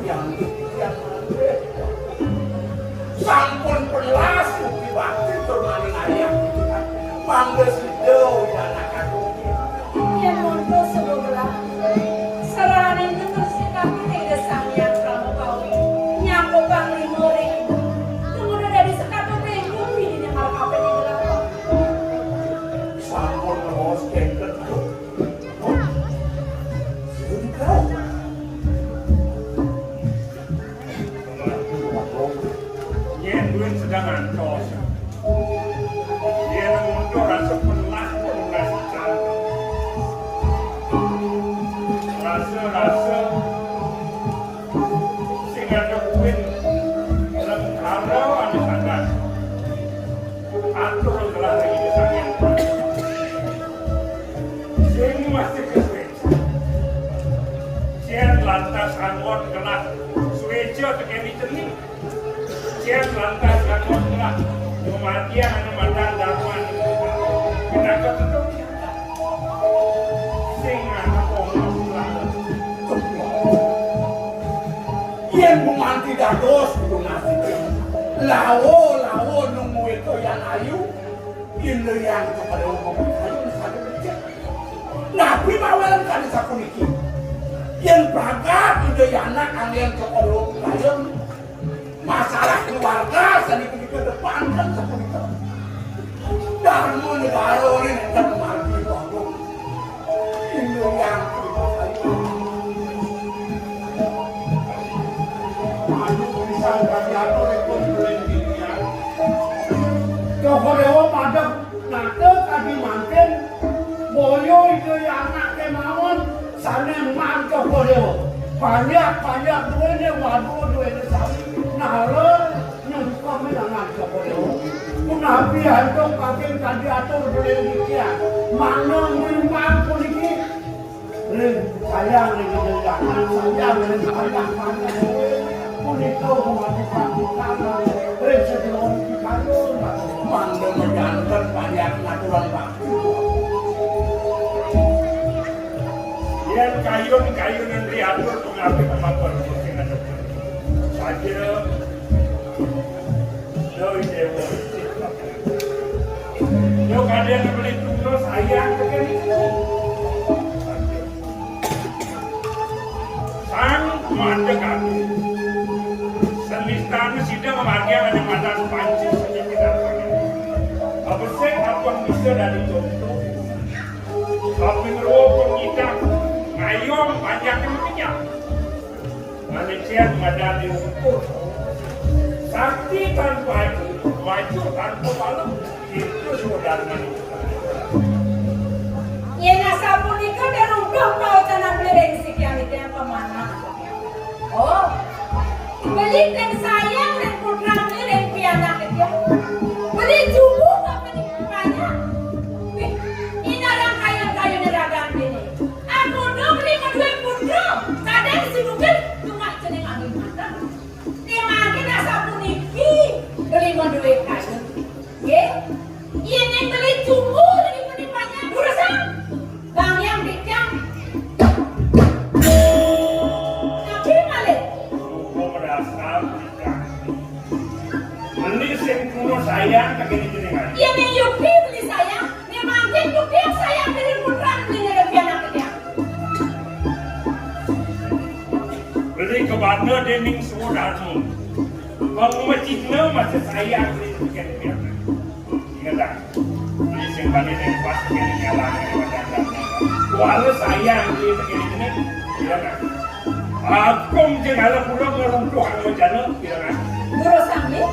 yang sampun pelas bukti bakti turmaning ayam mangga sejauh dan akan yang monto sebelah saranin terus kami tidak sangyan kamu kau nyamuk bang limori kemudian dari sekatu pengung ini yang malah kape di belakang sampun terus kengket sedang antos dia mundur rasa pelah rasa cantik rasa sehingga dokuin dalam kalau ada sangat atur telah lagi kesangan sehingga masih kesuai sian lantas angon kelak suejo tekeni cening sian lantas angon kelak kematian anu mandan darman kita ketemu sing anu yang menganti dados kudu ngasih lawo nunggu itu yang ayu ini yang kepada umum ayu satu kecil nabi mawalan kali sakuniki yang beragam ide anak angin kepada umum masalah keluarga sedikit ke depan kan sakuniki dan negara ini dan mati bangun ini yang Kokorewo padang nate kadi manten boyo itu anak kemawon sana mang kokorewo banyak duitnya waduh duitnya sapi nalo nyukup menangan kokorewo kunabi hantung kakek tadi atur boleh dikia mana memang polisi sayang lagi jangan sayang Punito memadukan utama sebelum dikalun manda menyantar banyak natural bakti yang kayun yang diatur mengapi kemampuan mungkin ada saja doi dewa yo kalian beli tunggu sayang begini sang manda kami Listanya sudah memarkir ada mandan panci saja tidak pakai. Apa sih apa bisa dari contoh? Tapi rokok kita ngayom panjangnya mungkinnya. Manusia mengadal di ukur. Sakti tanpa itu, maju tanpa malam itu sudah manusia. Ya nasa pun ikan dan udah kau tanam berengsik yang itu yang pemana. Oh. Beli dan sayang dan putra ini dan pianak itu beli jumbo apa nih banyak ini orang kaya neragam ini aku udah beli kedua putra kadang si mungkin cuma ceneng angin mata dia makin asap puniki beli kedua kayu ya ini beli jumbo dari penimpannya berusaha bang yang dicam sayang kagak dijenengan. Iya nih Yuki beli sayang, nih manggil Yuki yang sayang dari putra beli dari anak dia. Beli ke Bandar dening saudarmu. Bang macitna masih sayang beli bukan piana. Ingat tak? Beli simpan ini pas yang nyala yang wadah. Walau sayang beli begini, iya kan? Aku mungkin ada pulang ngerumpuh ang jana, iya kan? Guru sambil.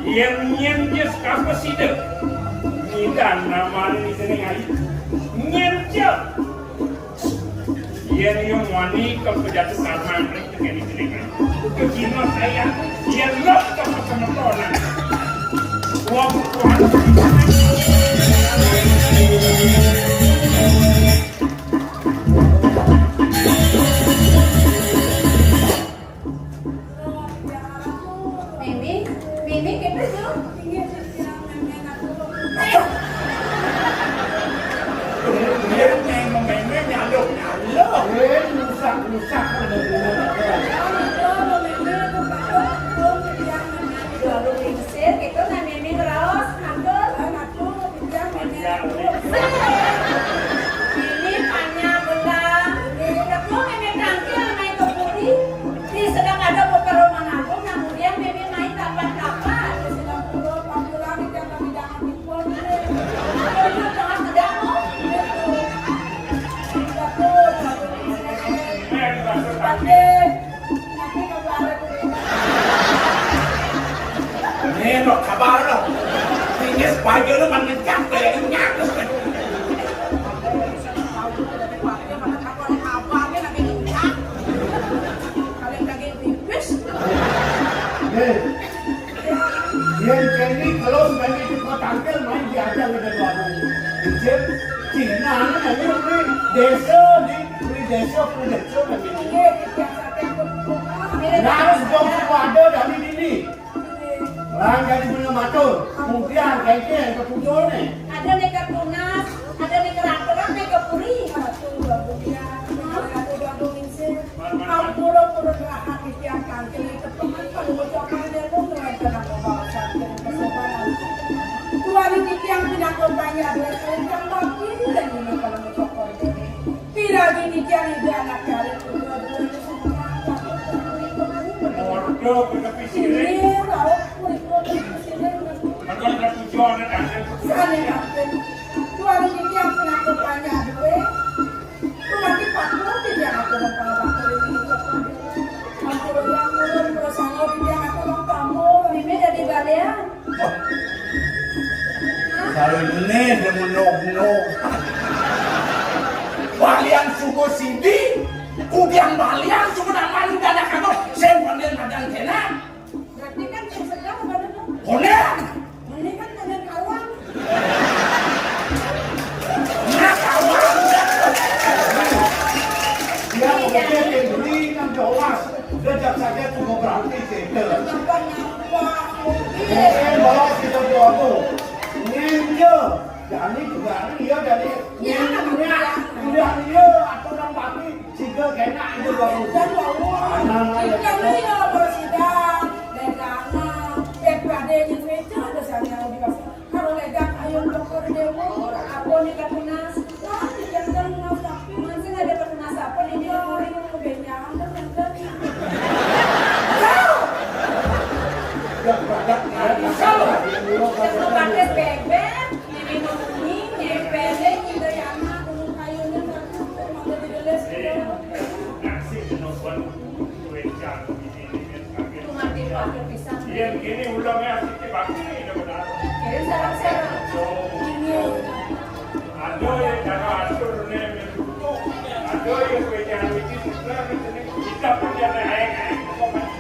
Yang dia apa sih deh? Tidak nama ini sini aja. Nyenja. Yang wanita kejatuh karma itu kan ini kan. Kecima saya yang lop sama orang. Wah. rusak Nanti kabar Ini no kabar lo. Ini sebagai lo makin capek, nyakes. Yang ini kalau sebagai kita tampil main diajak dengan baru. Jadi Cina ini desa harus jom ada dari ini. Orang jadi punya matur, kemudian kayaknya yang keputusan ni. Ada nekat tunas, ada nekat rakteran, nekat puri. Kau pura-pura berahat di tiang kantin itu teman kalau bercakap dia pun dengan tenang membawa kantin kesopanan. Tuan di tiang tidak banyak dua selendang bagi dan ini kalau bercakap ini. Tidak di tiang itu anak kali itu dua-duanya semua Ordo berkepisir. Makan tujuan dan ada. Sana kantin. Tuan di tiang tidak banyak dua. Tuan di patron tidak ada membawa Kalau ini dia menog-nog. Balian suku sidi, kudiang balian suku nama lu gak ada kamu. Saya pandai madang kena. Berarti kan yang sedang pada tu. Konek. Ini kan ada kawan. Nak kawan. Dia mungkin beli yang jauh. Sejak saja tu berarti kita. Nampak nampak. Bawa kita buat tu. Dia, jadi juga dia jadi dia atau orang mati jika kena itu baru. Dan lawan. Jika dia bersidang, legana, pada yang meja ada sana di pasar. Kalau legang ayam dokter dewa, apa ni kata nas? Lah, jangan nas tapi masih ada kata nas apa ni dia orang yang benyang dan Salah. Jangan pakai bebek, minum mie, nyepelin, kita yang mana minum kayunya tak mau dibeles. Nasi kenopon tuencan ini kan. Cuma dipakai pisang. Yang gini ulangnya asik pakai ini benar. Kira sarang-sarang. Ini. Ada yang cara atur ni menurut. Ada yang kerja itu sudah kita punya ayat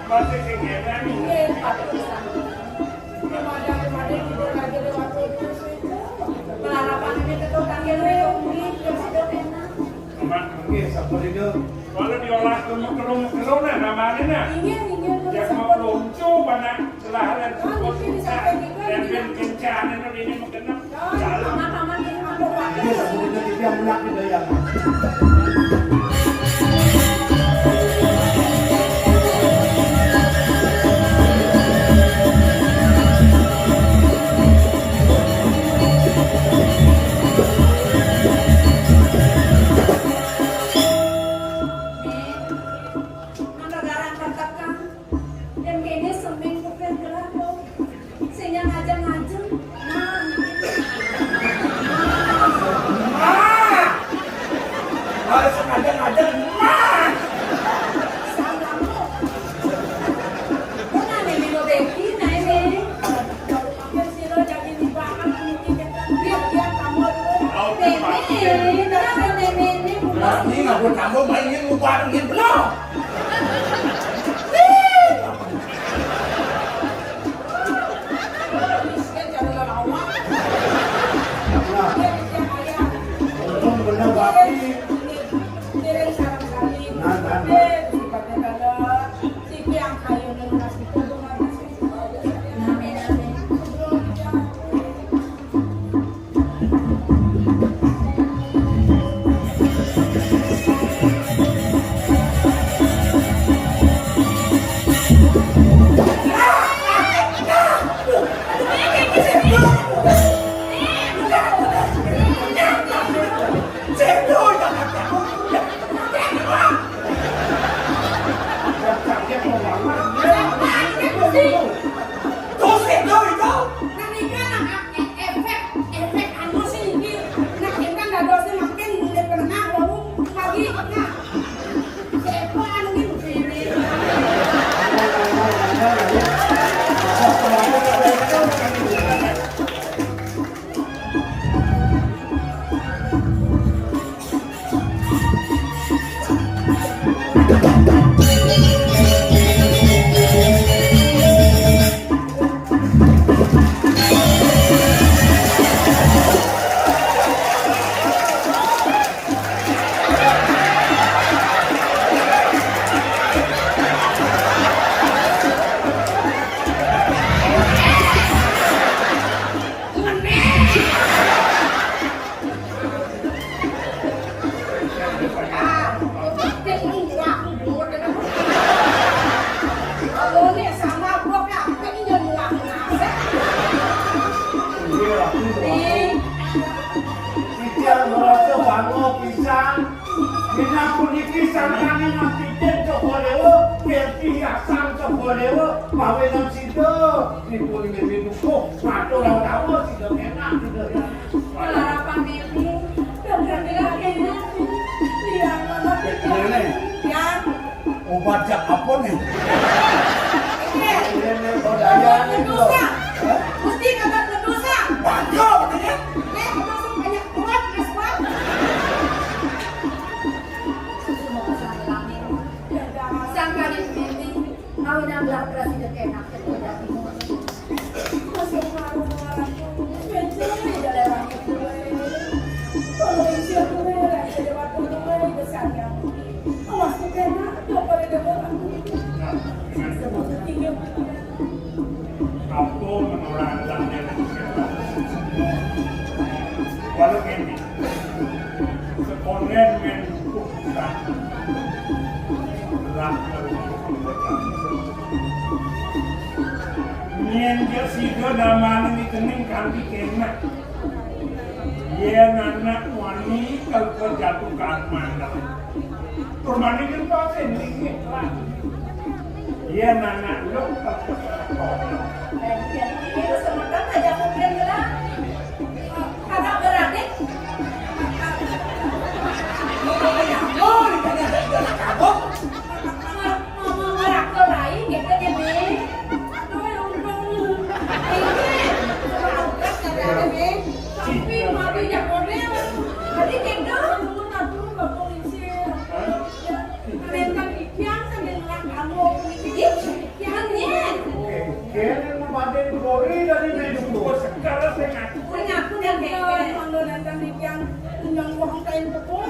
masih tinggal ni. Ini pakai pisang. Kemarin kita lagi lewat itu. Pelarapan ini tetap tanggil mungkin sudah enak. Okey, siapa dia? Kalau diolah kelum nah namanya. Ingin Yang mau lonco mana selaharan support dan kencana ini mengenap jalan. Paman ini ada waktu. Dia sebenarnya dia mulak dia yang. Harus dewa mawe nang sido dipun mimpi duko matur ora tahu sido enak sido ya harapan mimpi dan enak lihat mana Ini yang obat jak apa nih? ini budaya berdosa mesti kagak berdosa Banyak katanya. berdosa banyak kuat kuat sangka di mimpi mau nambah presiden enak masih malu orang betul tidak lewat kalau isi aku jadi waktu itu besar ya awas kena coba ada orang Aku menolak dan walau ini sekolah menentukan Nyen dia sido dalam ini kening kami kena dia anak wani kalau jatuhkan mandang permani kan kau sendiri lah dia anak lo itu sementara aja mungkin gerak kakak berani Oh, ditanya ada kabok. mau merak kerai gitu nih tapi mati jak model tadi gitu nanti ke polisi rentang ikan sambil ngelak kamu ikan nih kene mabaden gori dari meduko sekarang saya ngaku punya aku yang kayak kalau rentang ikan yang uang kain pupuk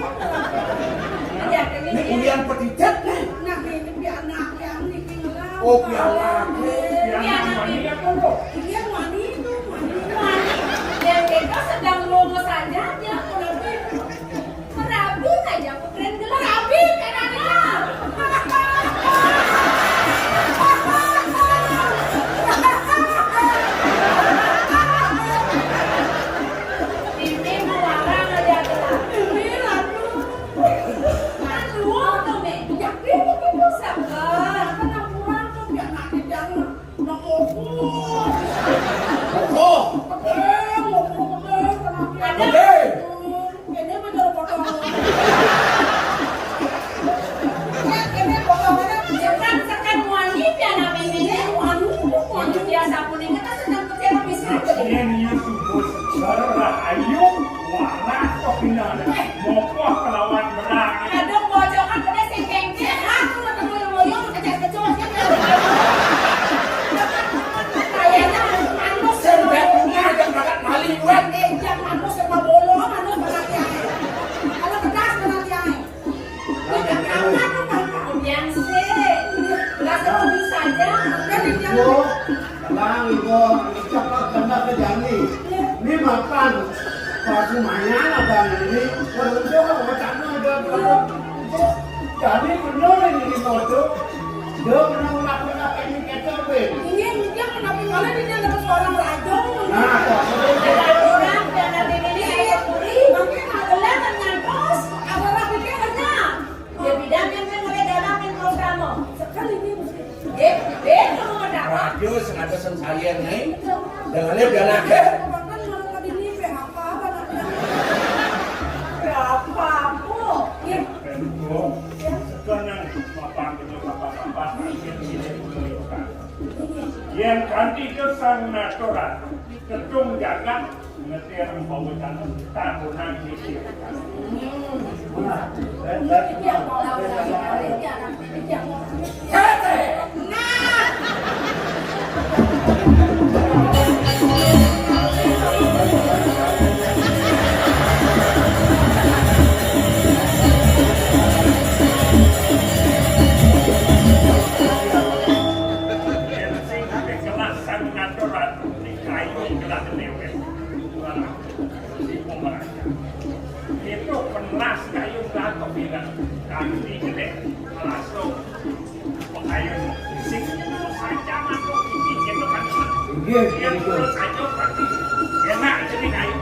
ya Ini ini kuliah peticat nih. anak ini pianak yang ditinggal Oh, pianak. yang wani apa lo dia mani itu mani yang kita sedang lulus saja dia merabi aja keren gelar merabi kenanya ini melarang aja gelar ini lalu tuh nih jadi itu sabar karena kurang tuh biar nanti jangan nongol Oh, gede. ini bener potongan. Sekan wanita namanya ini wanita biasa pun ini kita sedang kecewa bisa. ini subur baru rahayu warna kopina mau kuah kelawan berang Ada pojokan pada si kengke, aku ketemu moyong kecil-kecil kayaknya anu Sembet punya aja berangkat maling gue. jam anu serba bolong anu berarti kalau kedas berarti yang sih belas itu saja dari yang Ibu, tenang ibu, cepat tanda kejani. Ini makan, pas semuanya ada ini, beruntung kalau macamnya ada berapa. Jadi benar ini foto, dia pernah melakukan apa ini kecoh ini dia kenapa malah dia dapat seorang raja Nah, ada orang dan ada ini ada puri mungkin adalah menyangkos adalah pikirnya dia bilang yang mulai dalam kamu sekali ini kamu mendapat Radio sengaja saya nih. Dengannya biar nakal. bahkan malah ini PHK berapa aku ya sekarang mapan itu apa yang kanti itu sang natural ketung jagat ngetir bawa tanah tahunan sisi yang mau lawan yang mau yang sing kelas sang natural di kayu kelas lewet di pemerintah itu penas kayu atau bilang kanti gede langsung kayu sing saja masuk ini itu kan dia terus saja pasti enak jadi kayu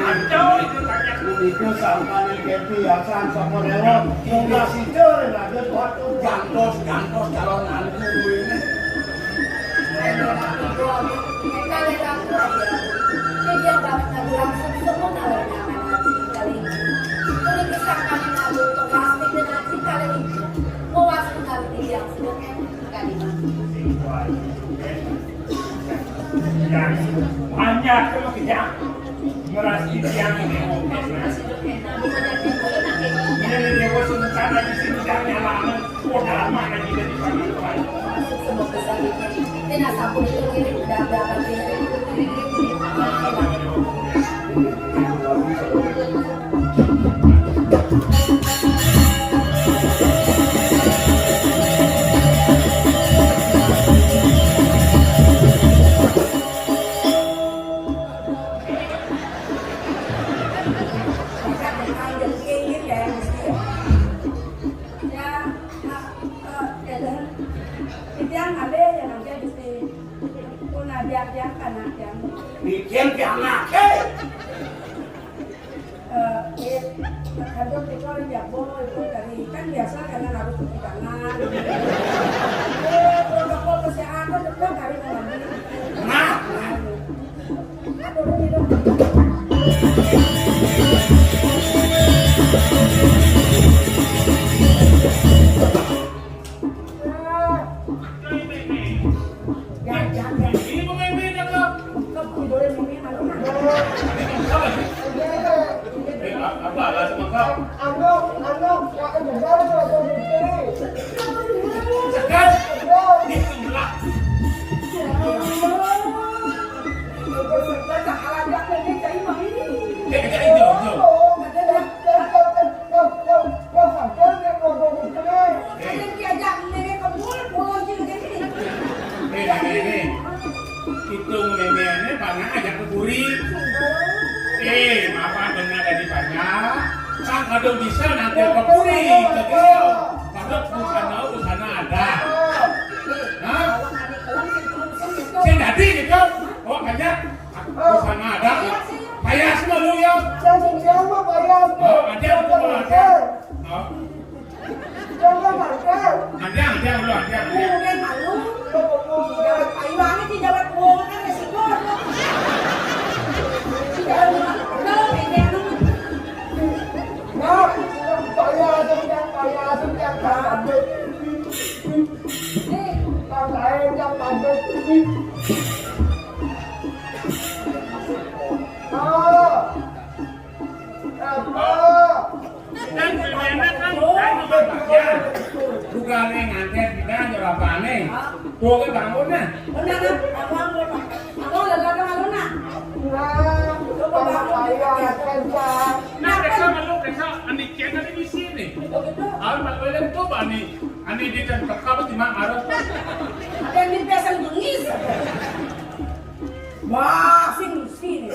Ancau itu tanya itu sampai kepi asan sama dewa, muka situ ada waktu Gantos, gantos, panjat ke kejam. Merasi tiang ini mungkin. Ini dewa sementara di sini dan nyalakan kodal mana kita di sana tuan. Ini sabun itu ini udah berapa bikin pianak kadang kita ya boy itu dari kan biasa karena harus cuci tangan protokol kesehatan tetap hari mengambil nah apa lah sama kau sekat di sebelah itu memangnya banyak aja ke guri apa benar ada di banyak kan kadang bisa nanti ke guri kecil karena busana ada saya jadi gitu oh aja busana ada payah semua lu ya oh ada itu ada ada lu ada Payuannya di Jawa Timur kan resiko. Dan sebenarnya kan saya bagian bukan ngantet kita jawabannya tuh ke bangunnya nah periksa malu periksa ani kian ada di sini harus malu yang tuh ani di dan terkabut di mana harus ada yang di pesan bengis wah sini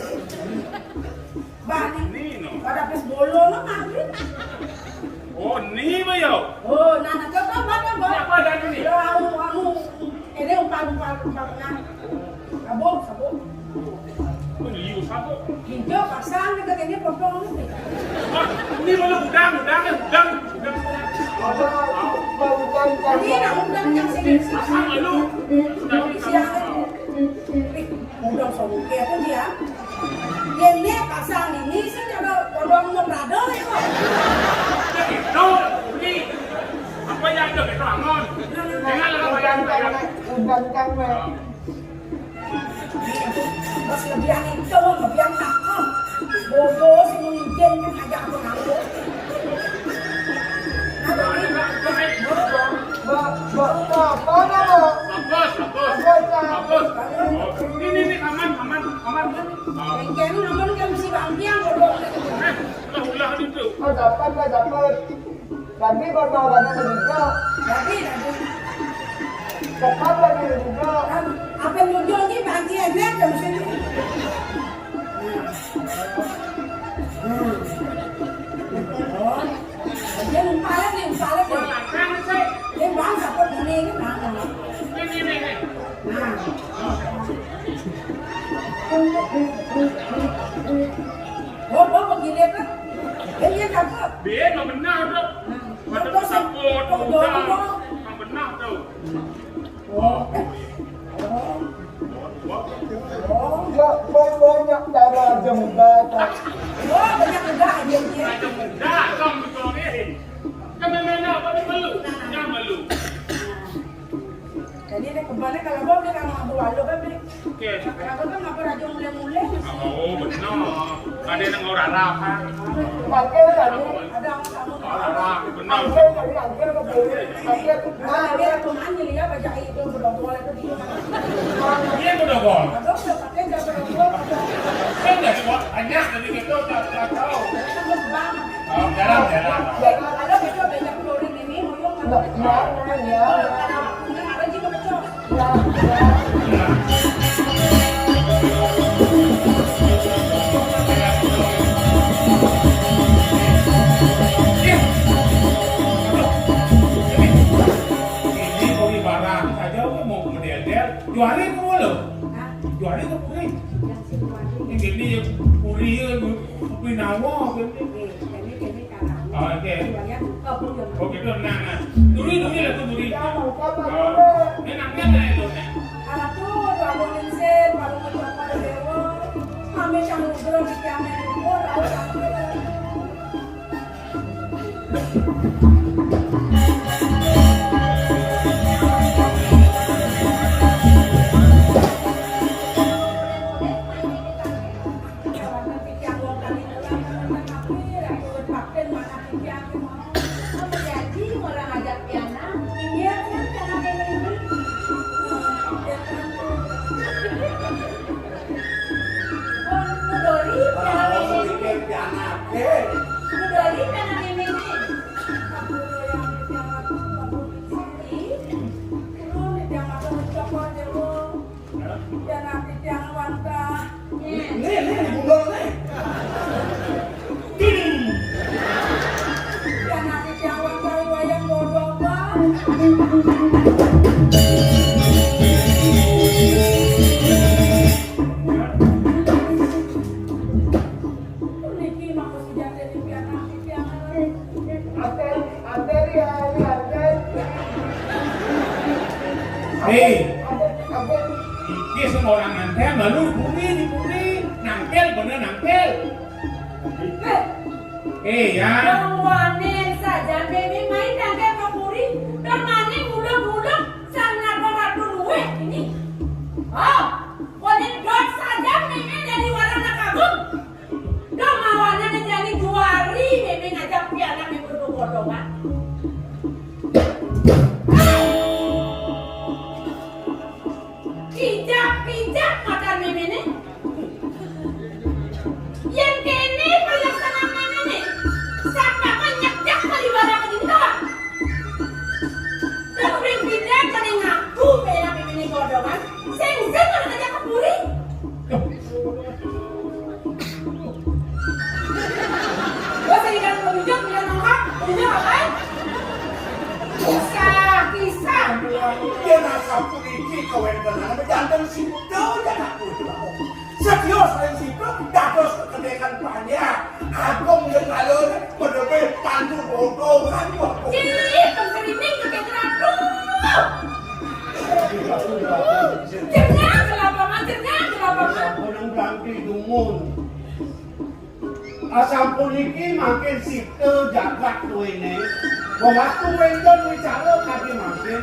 bani pada pes bolo lo maghrib oh ni bayo oh nana kau mana bawa apa dah ni lo kamu ini umpan sabuk oh liu satu hijau pasang dekat ini potong ni malu udang ini nak udang yang sini pasang malu siang udang sabuk itu dia ini pasang ini sih ada potong nomrado itu no ni apa yang ada di tangan jangan apa yang Mas lebihan itu, lebihan nakal. Bodoh si mungkin kan ajak aku nganggur. Ada ini, bagus. Ini aman. Bengkel namun kan mesti bangkian bodoh. Ulah itu. dapat. Nanti berbawaannya juga. Jadi, Cepat lagi juga. apa yang muncul ini bangkian dia jam sini. Oh, dia umpala nih. Dia bang dapat ini kan. Ini. Oh, begini kan? Ini dapat. Biar nggak benar tuh. Macam saput, udang, nggak benar tuh. Banyak darah jembatan. Oh, banyak juga aja dia. Macam muda, kamu betul ni. Kami mana apa ni malu? Jangan malu. Jadi ini kembali kalau gue beli kan ngambil walu kan beli. Oke. Kenapa kan nggak pernah aja mulai-mulai? Oh, benar. Ada yang orang rapat. Pakai tadi ada kamu. Orang benar. Pakai tadi angker ke beli. Pakai tuh. Nah, dia teman jadi ya baca itu berdongkol itu dia. Iya udah gol. Kalau udah pakai nggak berdongkol. Kan nggak cuma hanya jadi gitu tak tahu. Kan bang. Oh, jarang. Ada betul banyak florin ini, muyung nggak ada. Ya. Ada juga betul. Ini kopi barang saja mau model-model. Jualin ke mana? Jualin ke puri. Yang gini puri kopi nawa gini. Oke. Oh gitu, nah. Duri lah tuh duri. Enaknya nggak itu? Anak tuh baru mensen, baru mencoba dewa, kami yang ngobrol di kamar itu, Dia semua orang nangkel, baru di puri, nangkel bener nangkel. Ya. Perempuanin saja, baby main nangkel ke puri, dan maning budak-budak sangat beradu duwe ini. Oh, wanin dot saja, baby jadi warna kagum. Dong mawannya jadi juari, baby ngajak piana baby bodoh-bodohan. Pijak makan meme ini. Yang kene pelaksana meme ini. Sampai menyekjak kali barang ke diri doang. Tapi pijak kan ngaku bela meme ini godongan. Seng-seng kan ngajak ke puri. Gua sehingga pemijak punya nongkak. Pemijak apa? Kisah. Dia nak sapu ini kawan benar, jangan situ jangan aku. Setiap saya situ dapat kedekan banyak. Aku mungkin kalau berdebet tandu bodoh kan waktu. Jadi penserining kekejaran tuh. Jangan kelapa mah. Orang ganti dumun. Asam puniki makin situ jagat tuh ini. Waktu wendon bicara kaki makin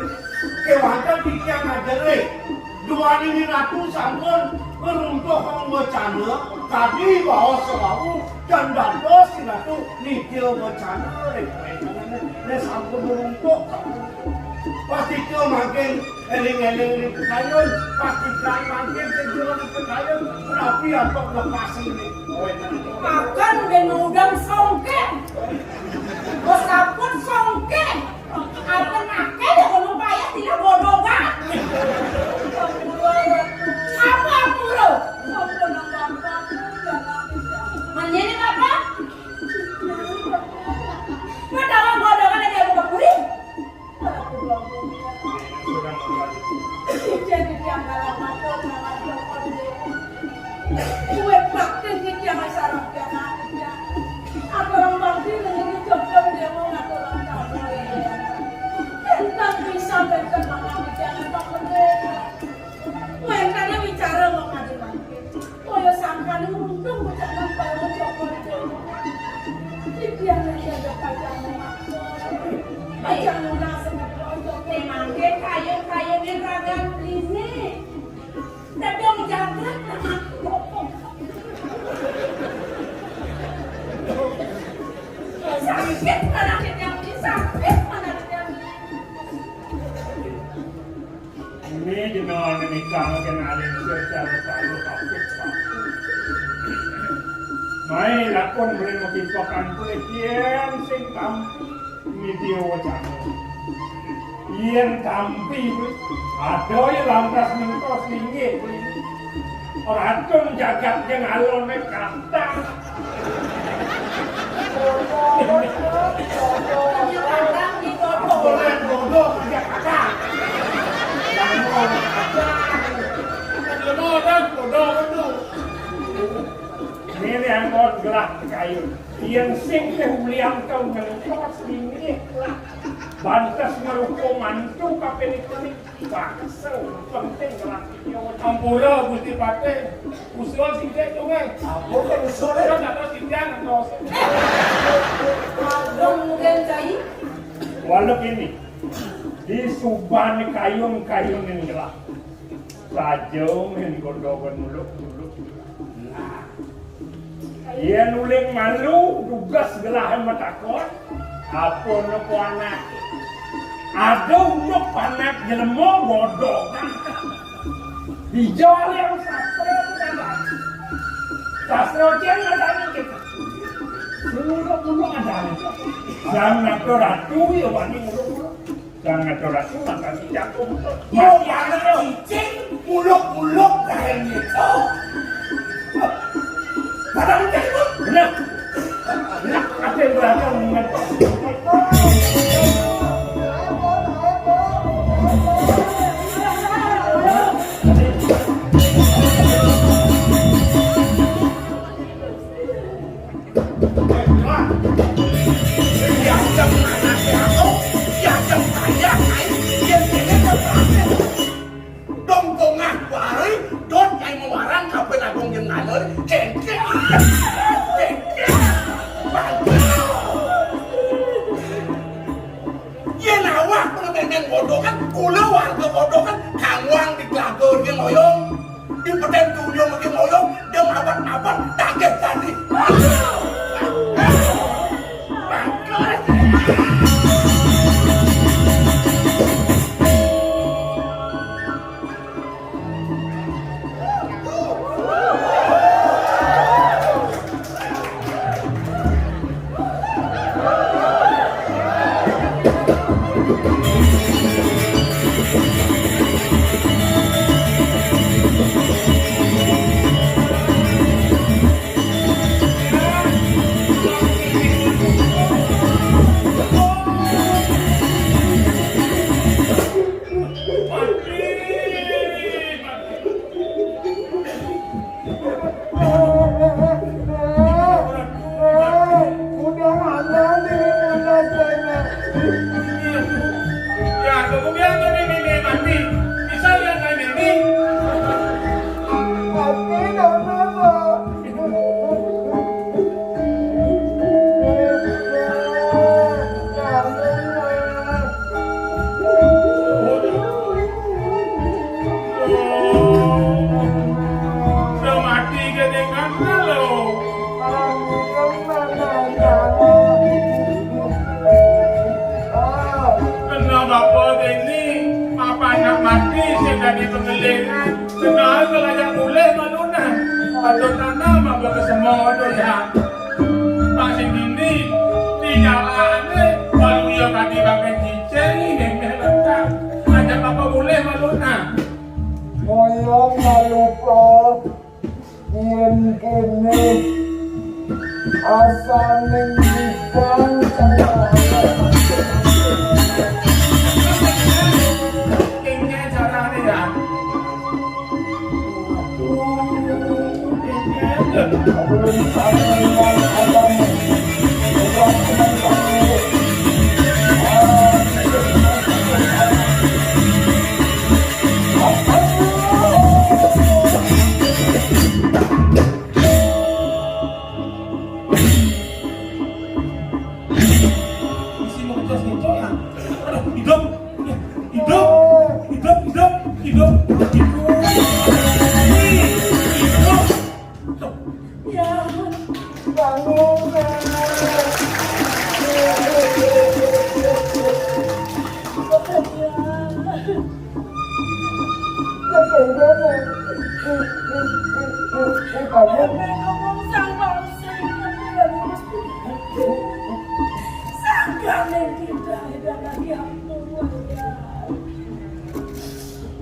kewantan tiang ngajari 2.000 sampun beruntuk orang bercana tadi bawa selalu dan dantos itu nikil bercana ini sampun beruntuk pasti itu makin eling-eling di kayun pasti kan makin sejual di kayun tapi untuk lepas ini Makan udah ngudang songke. Bos sampun songke. Apa nake deh kalau bayar tidak bodoh banget. Apa lo? Menjadi apa? Padahal bodoh kan ada yang buka kuring. Jadi yang dalam mata kue praktis yang sarap yang mati. Apa orang bakti menjadi coba dia mau ngatur orang tahu. Entah bisa bentar makan jangan pakai. Mereka bicara mau ngaji mati. Oh ya sangka ni untung bercakap pada coba dia. Dia nak jaga pajak makan. Pajak mula sebab untuk memangke kaya ni raga sakit mana yang sakit mana yang ini jenengan nikah kan ada secara palu kapit pak. Mai lakon boleh makipakan kulit yang sing tampi video wajah. Yang tampi ada yang lantas mentos tinggi. Racun jagat yang alon kata. Boleh bodoh tidak kakak. Ini yang kau gelap kayu, yang sing kehulian kau ngelakos ini lah. Bantas ngeruko mantu kapelik-pelik, bakso penting gelap video. Ampura gusti pate, usul sidik tu kan? Bukan usulnya. Kau tak tahu sidik atau? dong mungkin cai Walau ini di Subhan kayung yang gelap. Saja main gordogan muluk. Ia nuling malu tugas gelahan matakon apa nopo anak ada untuk anak jelemo bodoh dijual yang sastra itu kan sastra yang ada kita muluk ada jangan ke ratu ya wani muluk jangan ke ratu maka tidak Mau yang cicing muluk kayak gitu. Pada udah itu. benar apa yang belakang mengenai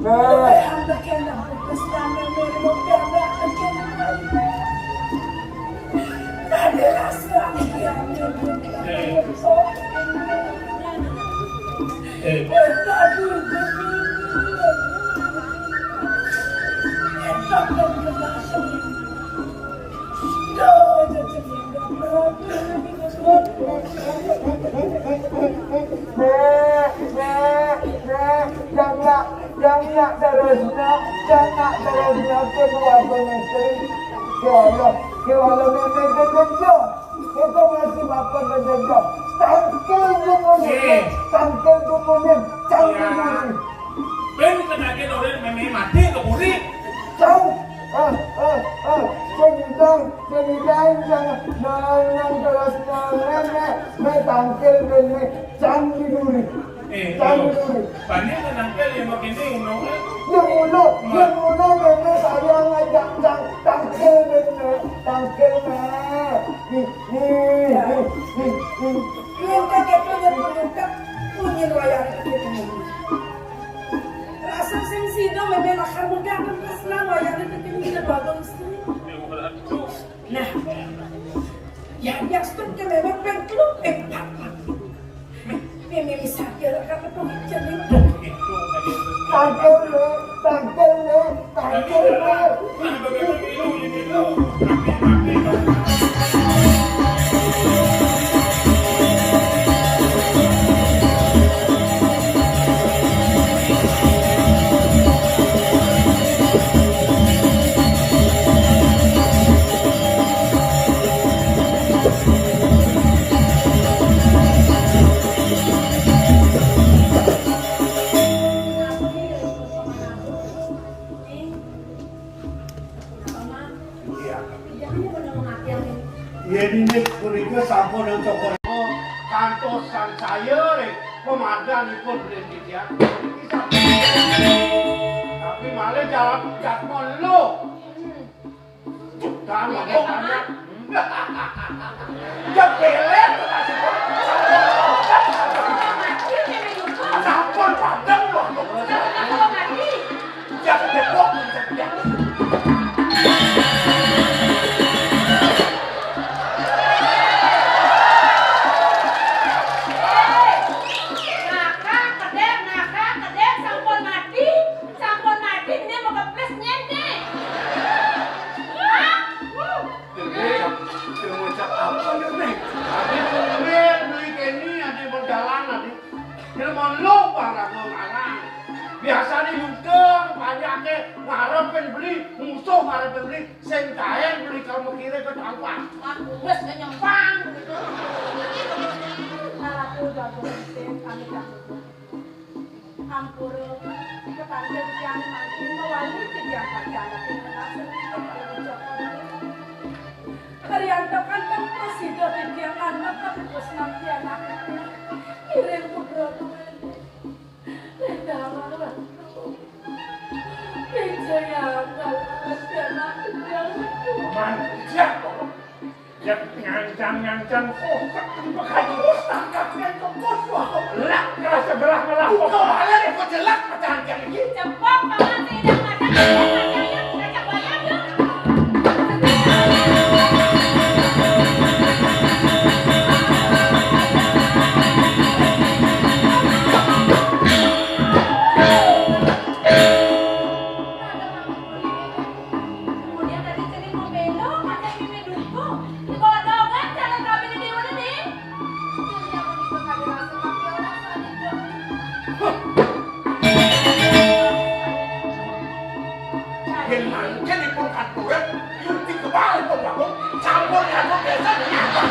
Anda kena berkesannya mau piala kena. Ada rasa yang jangan terusnya keluarga istri kalau nenek kejo itu masih makan kejo tangkel jumunin canggih Ben tenagin orang memang mati ke kulit. jauh Segidang jangan terusnya nenek tangkel nenek canggih dulu Pani tenagin yang makin tinggi. Yang mulu nenek saya ngajak tangkel nenek Yang kakek punya wayang itu. Rasa sensino memang akan menggantung kesenangan wayang itu kita bawa istri. Nah, yang seterusnya memang pengklub memang sakit karena penghijan itu. tangkel Ini kuriga sampun cokor kantosan saya pemadhanipun Presiden. Tapi malah jat melu. Kan ngomong anak. Ya pelet sampun padang loh. Ya depok mencedak. Biasanya yudeng, banyaknya ngarepin beli, musuh ngarepin beli, sing kain beli kamu kira ke tampak. Aku wes nyempang gitu. Aku udah berhenti kami kamu. Ampur ketanda yang mati mewali tidak pacaran dengan asal Karyantakan kan presiden yang anak tapi terus nanti anaknya kirim ke berapa Ngancam kosak pakai terus tangkap dengan kepos lah keras sebelah malah kok malah dia kok jelek pecahan kayak gini cepat paman tidak makan ngajak bayar yuk kemudian dari sini mau belok ada ini dulu di bawah dogan jalan kami di mana nih Mungkin di pun kantornya, yunti kebalik pun bangun, campur ya kok biasa nyapa.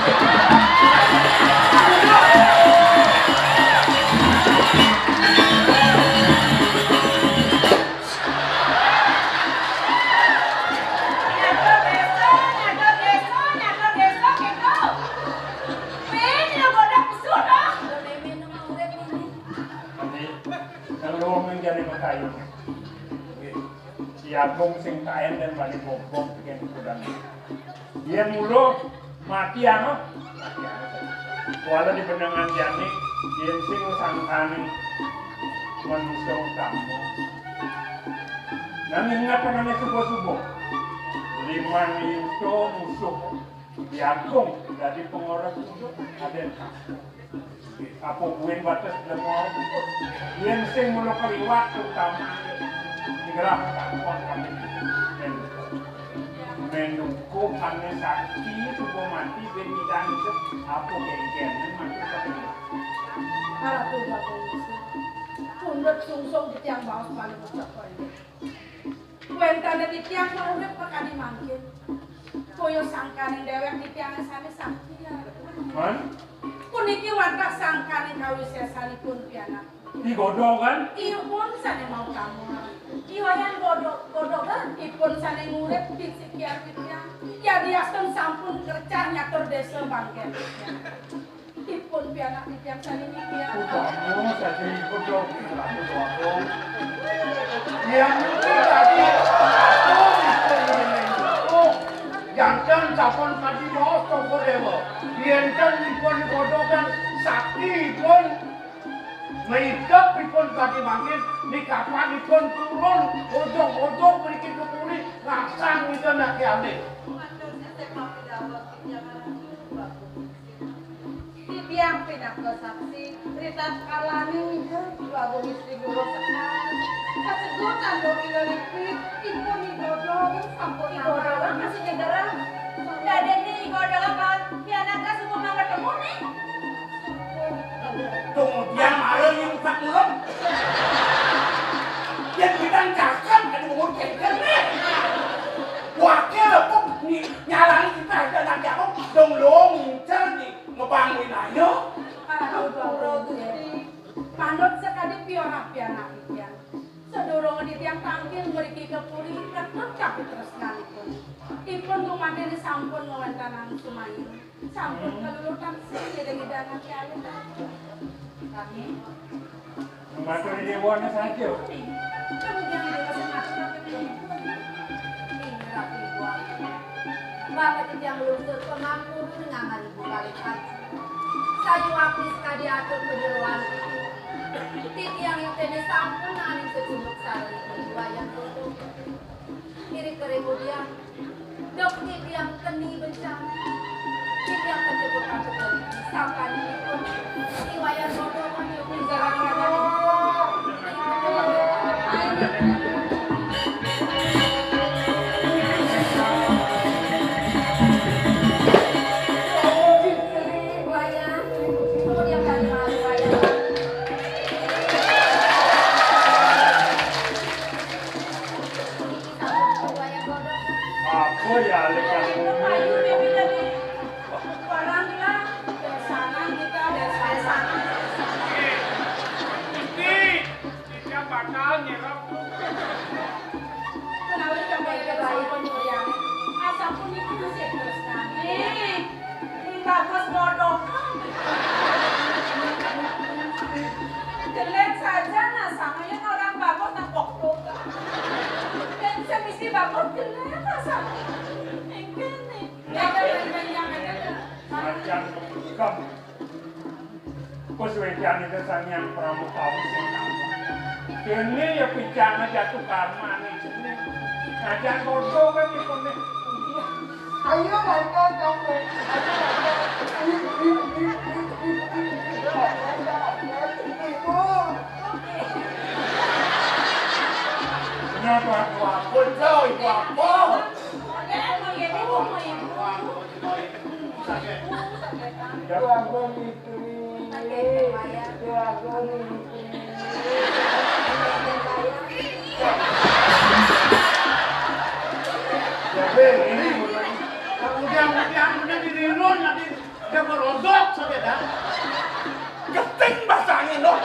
Siapung sing kain dan balik bobok bikin kudang. Dia mulu mati ano? Walau di pendengan jani, dia sing sangkani manusia kamu. Dan ingat namanya subuh-subuh. Liman itu musuh diagung dari pengurus untuk aden. Apa buin batas lemau yang sing mulu keliwat terutama digerak kampung kami dan menunggu kami sakti subuh mati beridan itu apa kengken mati kami. Para tuh pundet sungsung di tiang bawah paling ucap kali. Kuenta ada di tiang mau urip pakadi mangkin. Koyo sangkaning dewek di tiang sane sakti ya. Man? Puniki warta sangkaning kawisesanipun pianak. Digodong kan? Ipun sane mau kamu. Iwayan godok ipun sane ngurip pisikian pikian. Ya diasten sampun kerja nyatur desa bangken. Ipun pianak pikian sane pikian. Kamu saja godong lalu godong. Yang tadi jantan sapon kadi bos toko dewa. Biarkan ipon godokan sakti ipon meidap ipon kadi makin di kapan ipon turun odong berikin kepuli ngasang itu nak kiane. Tiang pinakdo saksi, Rita kalani bago istri guru sekal. Kasegutan do pilolipit, ipun igodong, sampun igodong masih negara. Daden ni igodong kan, pianaga semua nang ketemu nih. Kemudian ada yang tak belum. Yang kita cakap ada umur kengker nih. Wakil pun nyalani kita ada nak jawab dong muncul nih ngebangun ayo. Panut sekali pianak pian. Sedurung di tiang tampil mriki kepuri ketut tapi terus ngalipun. Ipun kumatene sampun ngewentanan sumayu. Sampun kelulutan sedeng-dedangan kali. Kami Materi dewana saja. kemudian dewasa matur Bapak yang lulusur pengampun dengan ibu kali haji. Sayu apis kadi atur penyeruan titi yang intene sampun aning secunduk sarang wayang tutup. Kiri kemudian dok titi yang keni bencana. Titi yang kejebuk aku dari sampai pun wayang bodoh menyukai gara-gara Apa ya lekas kita bakal nyerap. Bagus bodoh. Jelek saja nah sama yang orang bagus nak pokok. Dan semisi bagus jelek sama. Engken nih. Macam kamu. Kesuaian itu yang pramuka sing tahu. Kene ya picana jatuh karma nih sini. Aja bodoh kan itu nih. Ayo mereka kamu. Ibu. Kenapa? Wapun coy, wapun. Dragon itu. Dragon itu. Jadi ini kemudian dirun nanti dia merodok saja dah. Keting bahasa angin dong.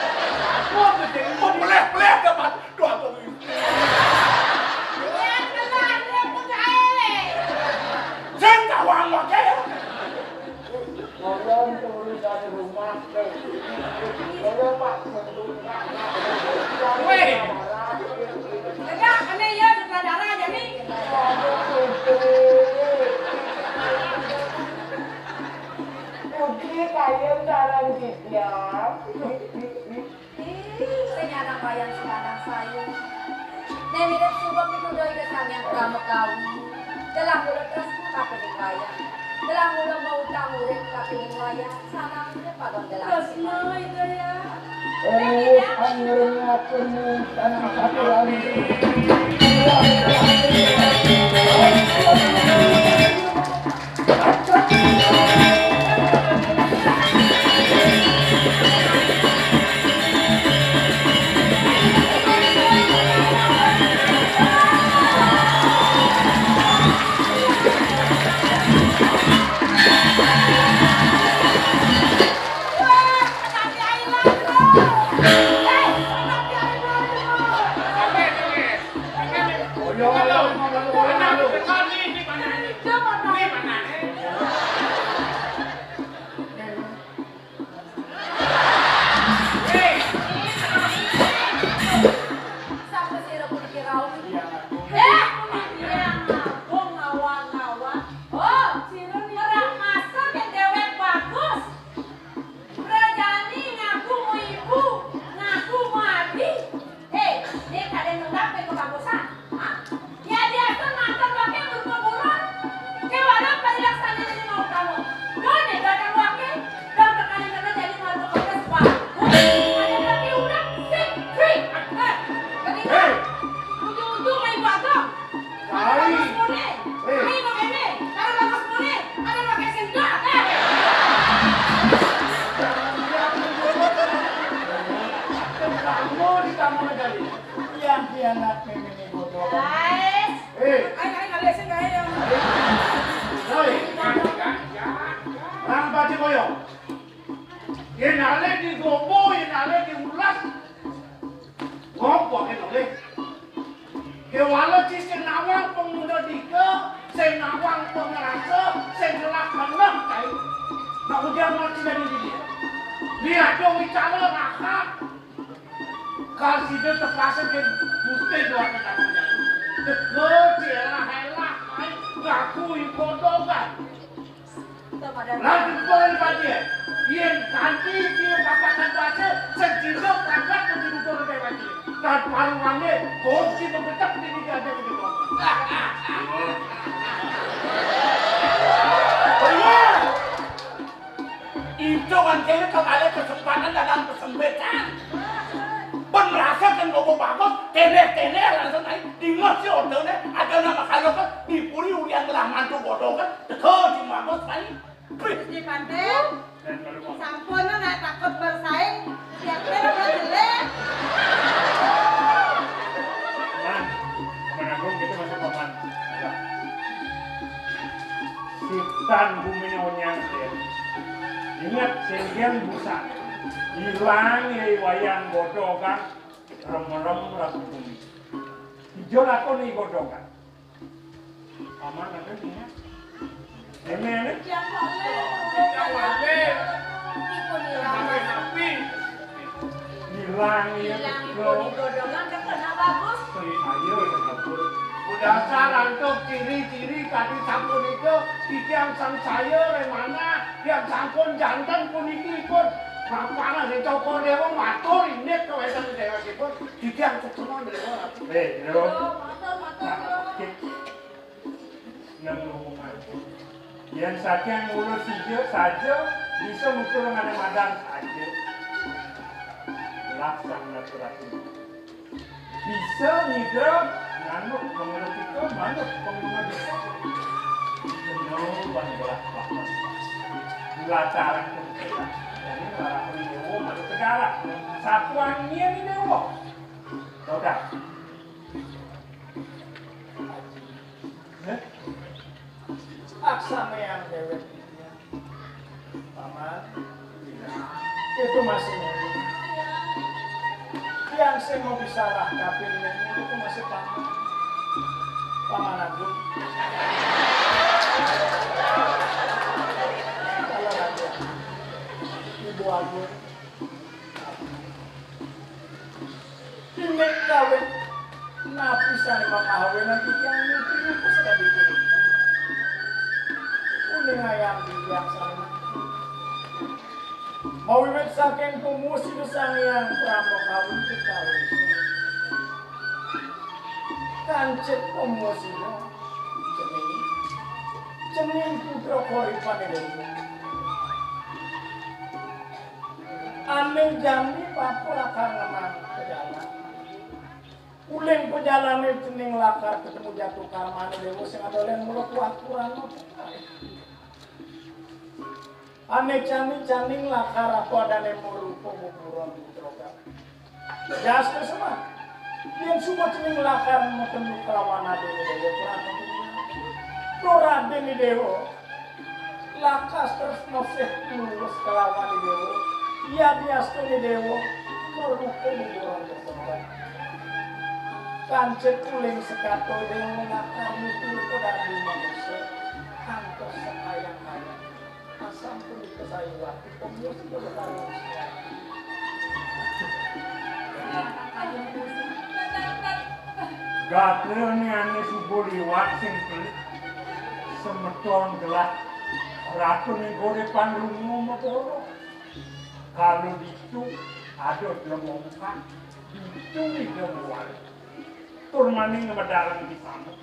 Wah gede. Mau peleh dapat dua tuh. Saya kawang wakil. Tolong turun dari rumah. Tolong Pak turun. Weh. Enggak, aneh ya sutradara aja nih. Putri kalian sarang dia. Ternyata bayang sekarang saya. Nemiret subak itu doy kesang yang kamu kawin. Dalam mulut ras kapingin waya. Dalam mulut mau tamurin kapingin waya. Sana sudah pagang dalam. Terus mau itu ya. Ang ringatun mo tanang kapilami. Itu kan kayaknya kembali kesempatan dalam kesempitan. Ben merasakan logo bagus, tene langsung naik di masih ordernya ada nama kalau kan di puri ulian telah mantu bodoh kan, tekor di bagus paling. Di pantai, sampun nak takut bersaing, siapa yang jelek? Menanggung kita masuk paman. Sitan bumi nyonyang deh. Ingat senggian busa. Hilang ya wayang bodoh kan. Rem-rem rasu bumi. Hijau lakon nih bodoh kan. Paman nanti ingat. Emene? Yang boleh, Hilang ya. hilang ibu di godongan kan kena bagus. Ayo sekapur. Dasar antuk ciri-ciri kaki sampun itu tiang sang saya remana tiang sampun jantan puniki pun mapana sing toko dewa matur inet kok esan dewa sipun tiang ketemu dewa. Bro. Matur. Yang ngomong yang saking ngurus hijau saja bisa muncul dengan madang saja. Laksana terakhir. Bisa hidup manuk menurut itu manuk pengguna itu menyuruh belah bakas lataran kita jadi para dewa manuk negara satuannya ini dewa sudah Aksana yang dewek paman itu masih mungkin yang saya mau bisa lah kapil itu masih paman Agung kalau ada Ibu Agung ini kawin napisan makahawin nanti yang itu sekali kuning ayam yang sama mau wiwit saking kumusi sang yang pramok kawin kawin pancet promosinya cening putra koripan itu aneh jami papo lakar ngemang pejalan uling pejalan cening lakar ketemu jatuh karmane dewa sing adolen mulut wakuran aneh caning lakar aku adane merupa buburan putroga jas kesema yang semua cening lakar ketemu kelawan ade dewa kurang Raden Dewa lakas terus noseh lulus kelawan Dewa ia diastuni Dewa merukun buburan tersebut kancet kuling sekato Dewa lakar mutul kodadi manusia kantos sekayang-kayang asam pun dikesayuati pemus bertarung Gatrone ane subuh liwat simpel semeton gelas ratu ning gorepan rungu maporo kalau itu ada lemongkan itu digemual tur maning ngedalang di sana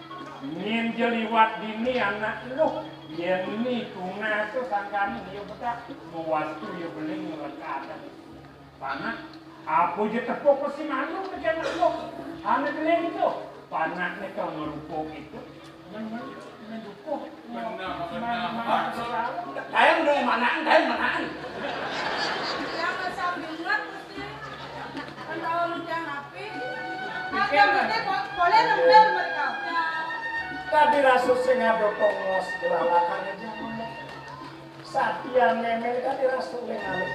nyen jeliwat dini anak lu yen ini tuna itu sangkan dia betak mewastu ya beling ngelekatan panak apa je tepuk si manu ke anak lu anak beling itu panaknya kau merupuk itu mendukung Kayang udah manaan. Jangan sambingan mesti. Kan tahu lu jangan api. Ada mesti boleh nempel mereka. tadi rasul sing adotong ngos gelalakannya jangan Satya memel tadi rasul yang alik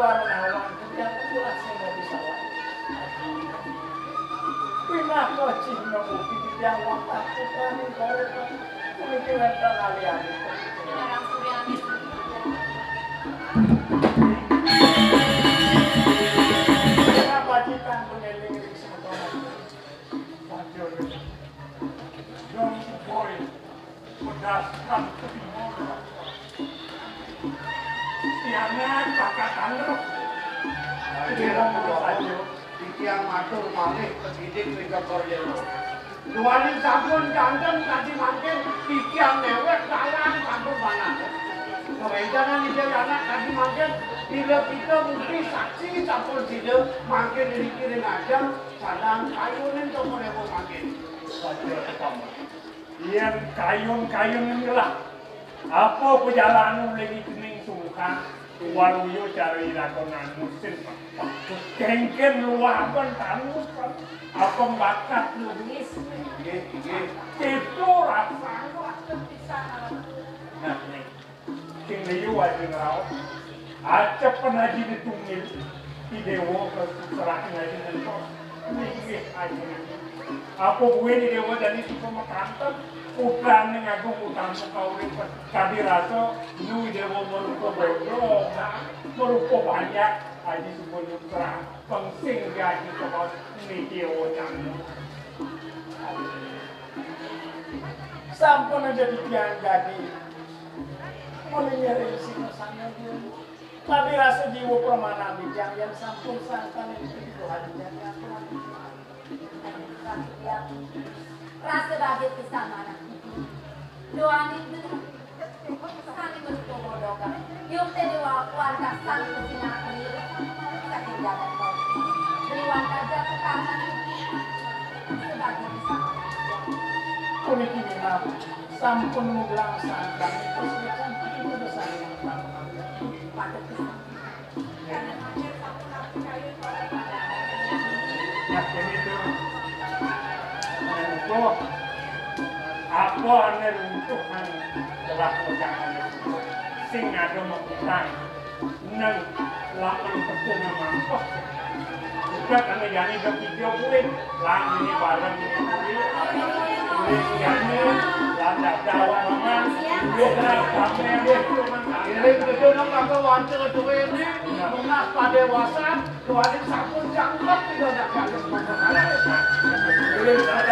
keluar nawang kemudian pulas yang nggak bisa lagi pinah kocih ngebuki di tiang waktu kami kore pemikiran kalian kenapa kita mengeling di sementara Major Young Boy berdasarkan kebingungan tiangnya pakatan roh kira saja di tiang matur malih pendidik mereka korjelo duaning sampun jantan tadi makin di tiang newek kalang sampun mana kewencanan ide anak tadi makin bila kita mungkin saksi sampun sida makin dikiring aja sadang kayunin tomonewo makin saja pertama yang kayun inilah apa perjalanan lagi kening sungkan waluyo cari lakonan musim kengken luapan tanus apa bakat lugis itu rasanya nah nih sing liu aja ngerau aja penaji ditungil di dewa keserah ngaji nentok nih aja apa gue di dewa dan itu pemakaran utang ning agung utang kawin kadi rasa nu dewa merupa bodoh merupa banyak aji sebelum terang pengsing gaji kebal ni dewa jangan sampun aja dipiang gaji mulai nyari sini sana dia kadi rasa jiwa permana bijang yang sampun sangkan itu hadiah rasa bahagia pisang mana doa itu saling berkomodokan yung tewa warga saling bersinari saking jalan kau beriwan aja ke kanan sebagai pisang kulit ini mah sampun muglang sangkan terus macam itu besar yang pada pisang karena macam satu napi kayu ya ini tuh untuk apa ane untuk telah menjaga sing ada mempunyai nang lapan pertama mampus juga karena jadi ada video kulit lang ini barang ini kulit jadi lada dawa mama juga kafe ini betul nang kakak wancel duwe ini lunas pada wasan duaning sampun jangkep tidak ada galis